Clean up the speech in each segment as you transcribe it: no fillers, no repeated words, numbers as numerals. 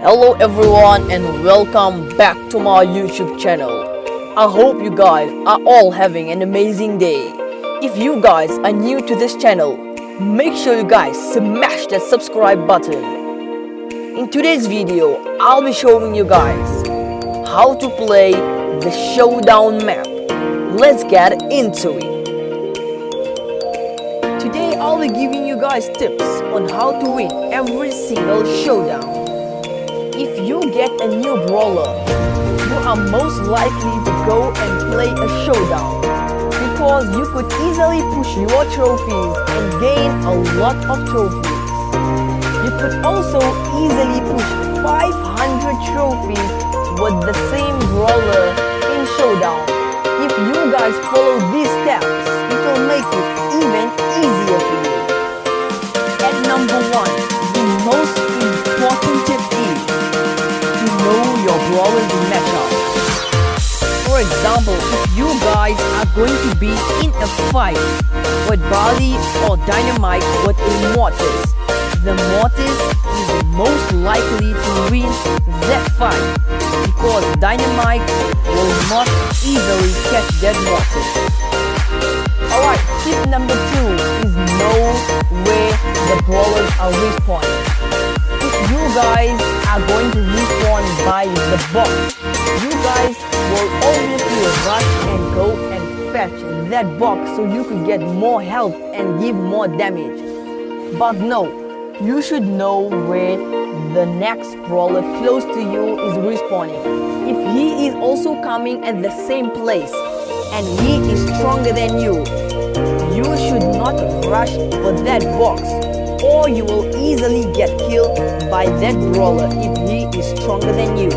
Hello everyone and welcome back to my YouTube channel. I hope you guys are all having an amazing day. If you guys are new to this channel, make sure you guys smash that subscribe button. In today's video, I'll be showing you guys how to play the Showdown map. Let's get into it. Today I'll be giving you guys tips on how to win every single showdown. If you get a new brawler, you are most likely to go and play a showdown because you could easily push your trophies and gain a lot of trophies. You could also easily push 500 trophies with the same brawler in showdown. If you guys follow these steps, it will make it even easier for you. At number 1, the most important tip is to know your brawler's matchup. For example, if you guys are going to be in a fight with Barley or Dynamite with a Mortis, the Mortis is most likely to win that fight because Dynamite will not easily catch that Mortis. Alright, tip number 2 is know where the brawlers are respawning. If you guys are going to respawn by the box, you guys will obviously rush and go and fetch that box so you could get more health and give more damage. But no, you should know where the next brawler close to you is respawning. If he is also coming at the same place and he is stronger than you should not rush for that box, or you will easily get killed by that brawler if he is stronger than you.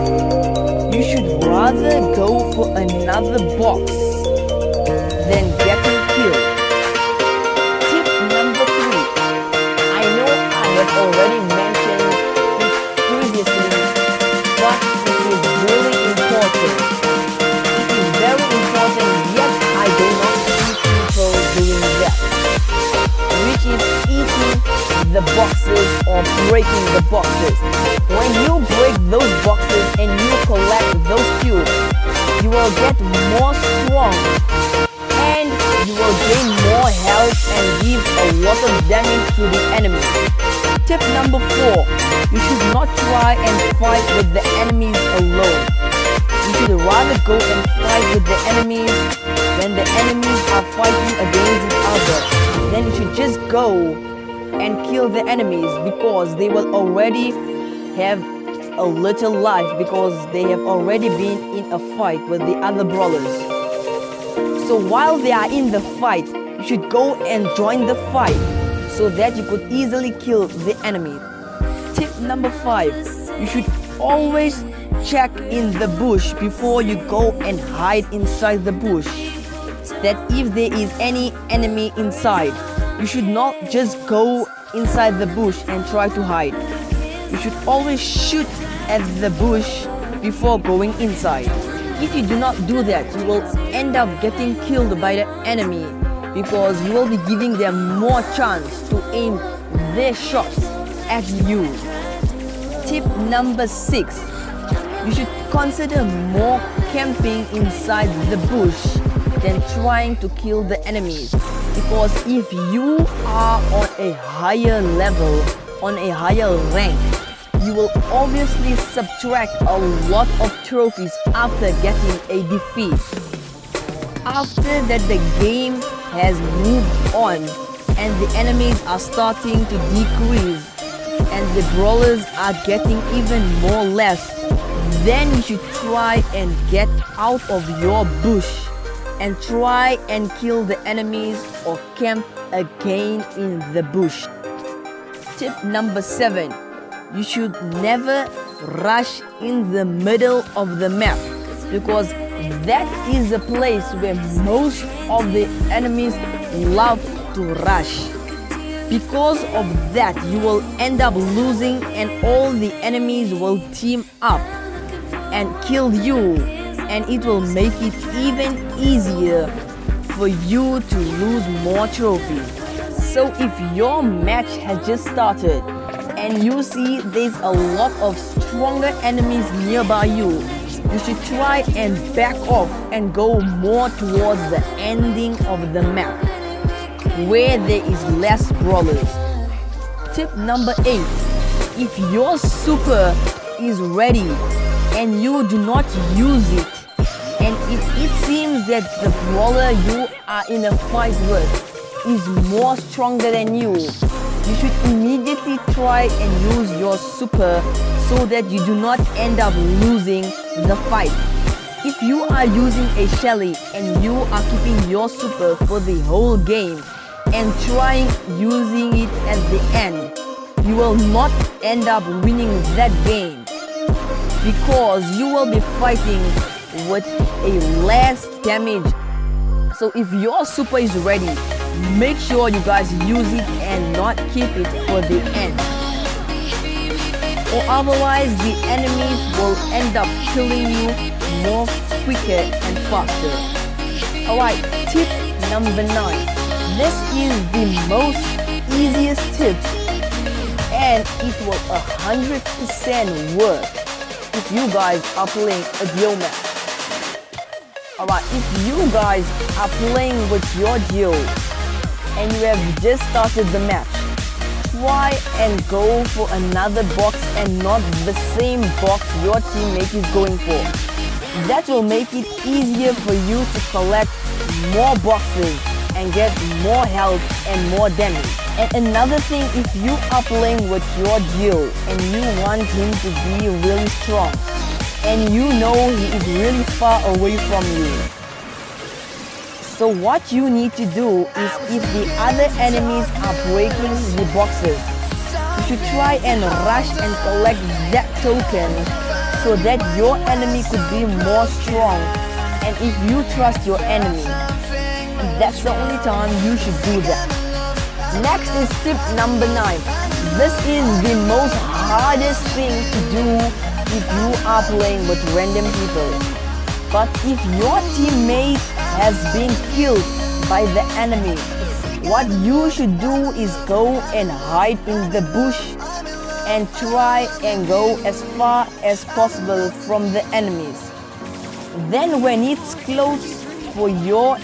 You should rather go for another box than getting killed. Tip number 3. I know I have already mentioned it previously, but it is really important. It is very important, yet I do not see people doing that, which is eating the boxes or breaking the boxes. When you break those boxes and you collect those cubes, you will get more strong and you will gain more health and give a lot of damage to the enemy. Tip number 4. You should not try and fight with the enemies alone. You should rather go and fight with the enemies when the enemies are fighting against each other. Then you should just go and kill the enemies because they will already have a little life because they have already been in a fight with the other brawlers. So while they are in the fight, you should go and join the fight so that you could easily kill the enemy. Tip number 5. You should always check in the bush before you go and hide inside the bush, that if there is any enemy inside, you should not just go inside the bush and try to hide. You should always shoot at the bush before going inside. If you do not do that, you will end up getting killed by the enemy because you will be giving them more chance to aim their shots at you. Tip number 6. You should consider more camping inside the bush than trying to kill the enemies, because if you are on a higher level, on a higher rank, you will obviously subtract a lot of trophies after getting a defeat. After that, the game has moved on and the enemies are starting to decrease and the brawlers are getting even more less, then you should try and get out of your bush and try and kill the enemies or camp again in the bush. Tip number 7. You should never rush in the middle of the map because that is a place where most of the enemies love to rush. Because of that, you will end up losing and all the enemies will team up and kill you, and it will make it even easier for you to lose more trophies. So if your match has just started and you see there's a lot of stronger enemies nearby you, you should try and back off and go more towards the ending of the map, where there is less brawlers. Tip number 8. If your super is ready and you do not use it, and if it seems that the brawler you are in a fight with is more stronger than you should immediately try and use your super so that you do not end up losing the fight. If you are using a Shelly and you are keeping your super for the whole game and trying using it at the end, you will not end up winning that game, because you will be fighting with a less damage. So if your super is ready, make sure you guys use it and not keep it for the end, or otherwise the enemies will end up killing you more quicker and faster. Alright, tip number 9. This is the most easiest tip, and it will 100% work if you guys are playing a duo match. Alright, if you guys are playing with your duo and you have just started the match, try and go for another box and not the same box your teammate is going for. That will make it easier for you to collect more boxes and get more health and more damage. And another thing, if you are playing with your duo and you want him to be really strong and you know he is really far away from you, so what you need to do is, if the other enemies are breaking the boxes, you should try and rush and collect that token so that your enemy could be more strong. And if you trust your enemy, that's the only time you should do that. Next is tip number 9. This is the most hardest thing to do if you are playing with random people. But if your teammate has been killed by the enemy, what you should do is go and hide in the bush and try and go as far as possible from the enemies. Then when it's close for your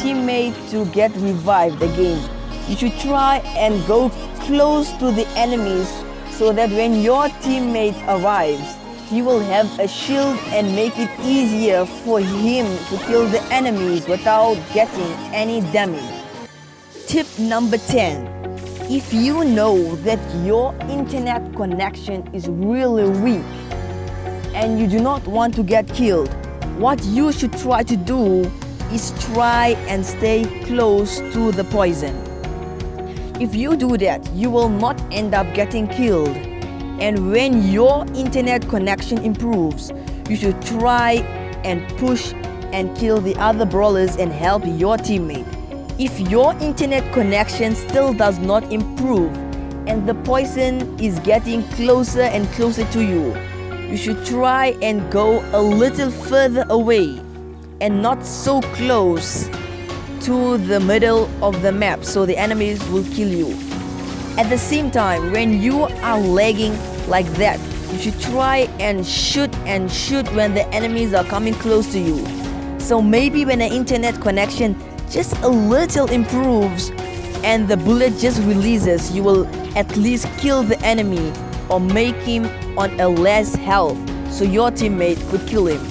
teammate to get revived again, you should try and go close to the enemies so that when your teammate arrives, he will have a shield and make it easier for him to kill the enemies without getting any damage. Tip number 10. If you know that your internet connection is really weak and you do not want to get killed, what you should try to do is try and stay close to the poison. If you do that, you will not end up getting killed. And when your internet connection improves, you should try and push and kill the other brawlers and help your teammate. If your internet connection still does not improve and the poison is getting closer and closer to you, you should try and go a little further away and not so close to the middle of the map so the enemies will kill you. At the same time, when you are lagging like that, you should try and shoot when the enemies are coming close to you. So maybe when the internet connection just a little improves and the bullet just releases, you will at least kill the enemy or make him on a less health so your teammate could kill him.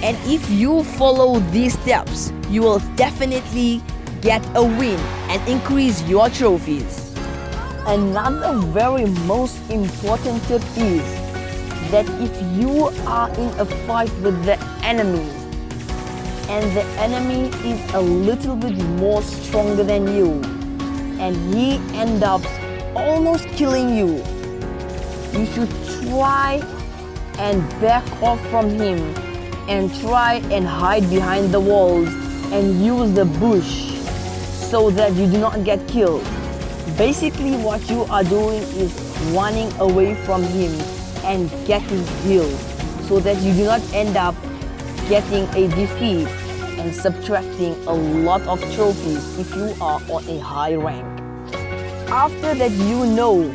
And if you follow these steps, you will definitely get a win and increase your trophies. Another very most important tip is that if you are in a fight with the enemy and the enemy is a little bit more stronger than you and he ends up almost killing you, you should try and back off from him and try and hide behind the walls and use the bush so that you do not get killed. Basically what you are doing is running away from him and getting healed so that you do not end up getting a defeat and subtracting a lot of trophies if you are on a high rank. after that you know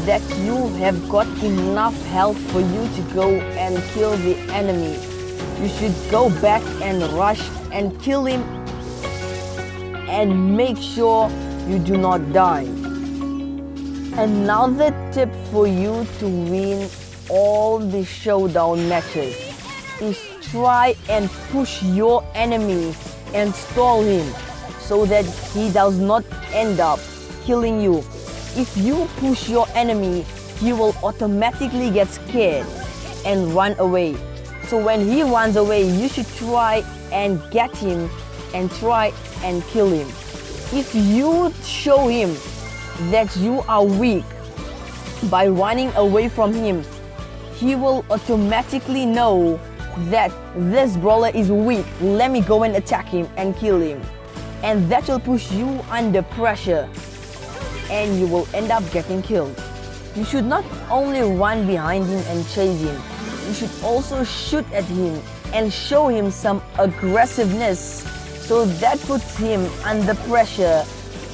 that you have got enough health for you to go and kill the enemy, you should go back and rush and kill him and make sure you do not die. Another tip for you to win all the showdown matches is try and push your enemy and stall him so that he does not end up killing you. If you push your enemy, he will automatically get scared and run away. So when he runs away, you should try and get him and try and kill him. If you show him that you are weak by running away from him, he will automatically know that this brawler is weak. Let me go and attack him and kill him. And that will push you under pressure and you will end up getting killed. You should not only run behind him and chase him, you should also shoot at him and show him some aggressiveness, so that puts him under pressure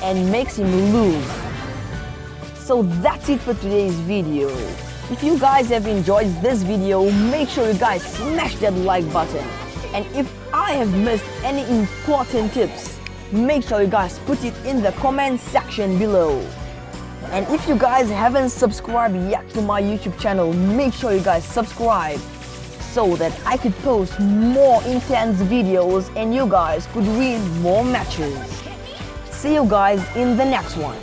and makes him lose. So that's it for today's video. If you guys have enjoyed this video, make sure you guys smash that like button. And if I have missed any important tips, make sure you guys put it in the comment section below. And if you guys haven't subscribed yet to my YouTube channel, make sure you guys subscribe so that I could post more intense videos and you guys could win more matches. See you guys in the next one.